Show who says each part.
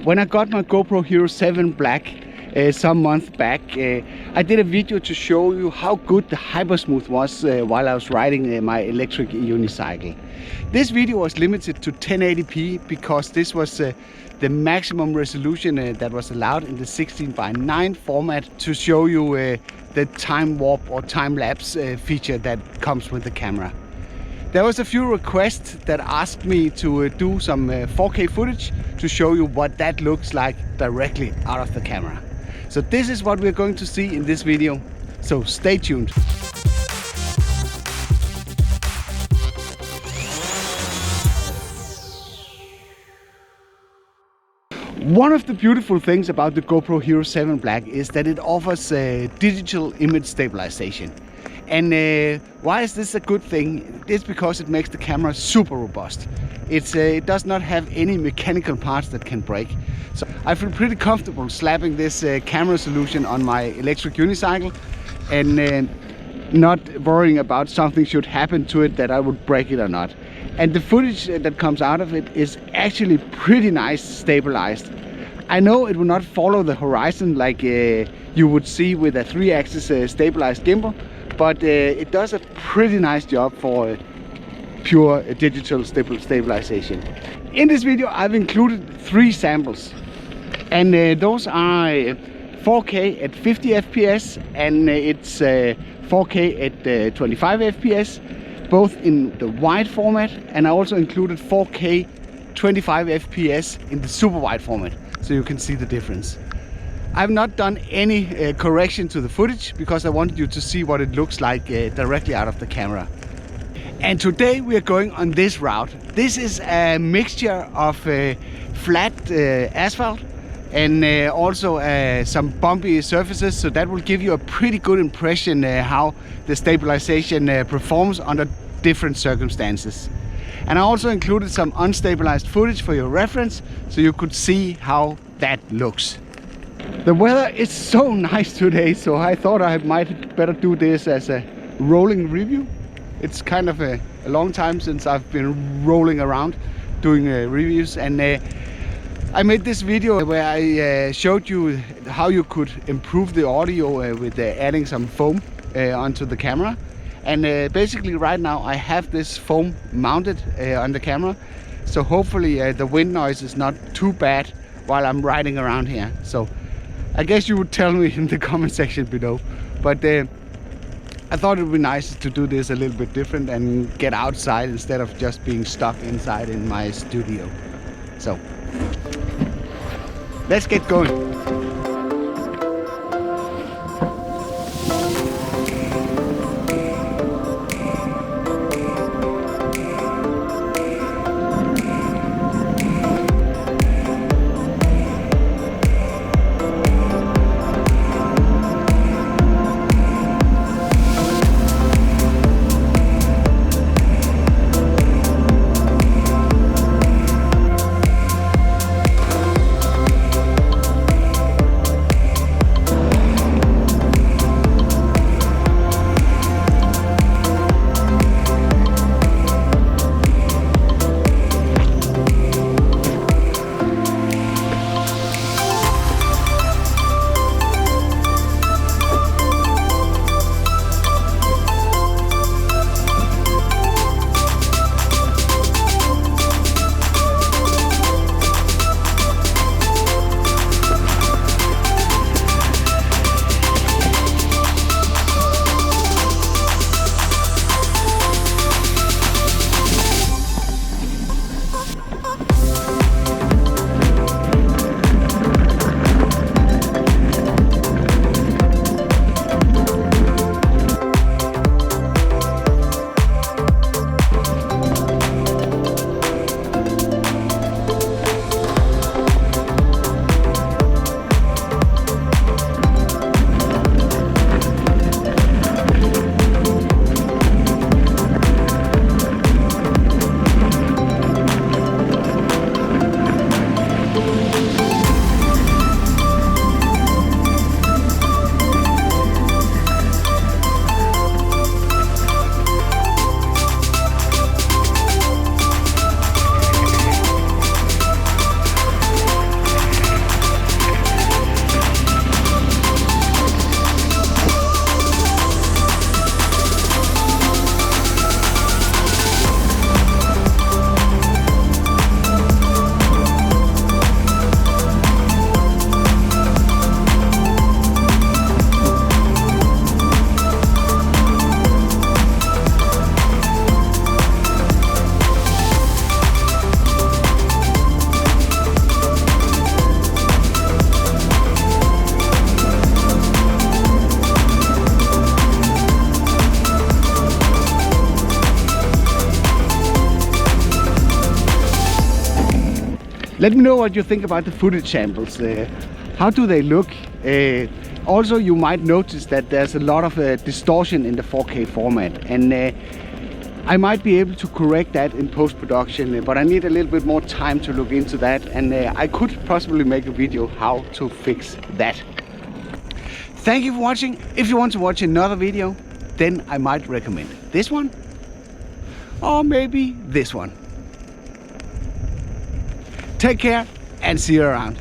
Speaker 1: when I got my GoPro Hero7 Black some months back, I did a video to show you how good the Hypersmooth was while I was riding my electric unicycle. This video was limited to 1080p because this was the maximum resolution that was allowed in the 16:9 format to show you the time warp or time lapse feature that comes with the camera. There was a few requests that asked me to do some 4K footage to show you what that looks like directly out of the camera. So this is what we're going to see in this video, so stay tuned. One of the beautiful things about the GoPro Hero7 Black is that it offers digital image stabilization. And why is this a good thing? It's because it makes the camera super robust. It does not have any mechanical parts that can break. So I feel pretty comfortable slapping this camera solution on my electric unicycle and not worrying about something should happen to it that I would break it or not. And the footage that comes out of it is actually pretty nice stabilized. I know it will not follow the horizon like you would see with a 3-axis stabilized gimbal, but it does a pretty nice job for pure digital stabilization. In this video I've included 3 samples, and those are 4K at 50 FPS and it's 4K at 25 FPS, both in the wide format, and I also included 4K 25 FPS in the super wide format, so you can see the difference. I've not done any correction to the footage because I wanted you to see what it looks like directly out of the camera. And today we are going on this route. This is a mixture of flat asphalt and also some bumpy surfaces, so that will give you a pretty good impression how the stabilization performs under different circumstances. And I also included some unstabilized footage for your reference, so you could see how that looks. The weather is so nice today, so I thought I might better do this as a rolling review. It's kind of a long time since I've been rolling around doing reviews, and I made this video where I showed you how you could improve the audio with adding some foam onto the camera. And basically right now I have this foam mounted on the camera, so hopefully the wind noise is not too bad while I'm riding around here. So I guess you would tell me in the comment section below, but I thought it would be nice to do this a little bit different and get outside instead of just being stuck inside in my studio. So let's get going. Let me know what you think about the footage samples. How do they look? Also, you might notice that there's a lot of distortion in the 4K format, and I might be able to correct that in post-production, but I need a little bit more time to look into that, and I could possibly make a video how to fix that. Thank you for watching. If you want to watch another video, then I might recommend this one, or maybe this one. Take care and see you around.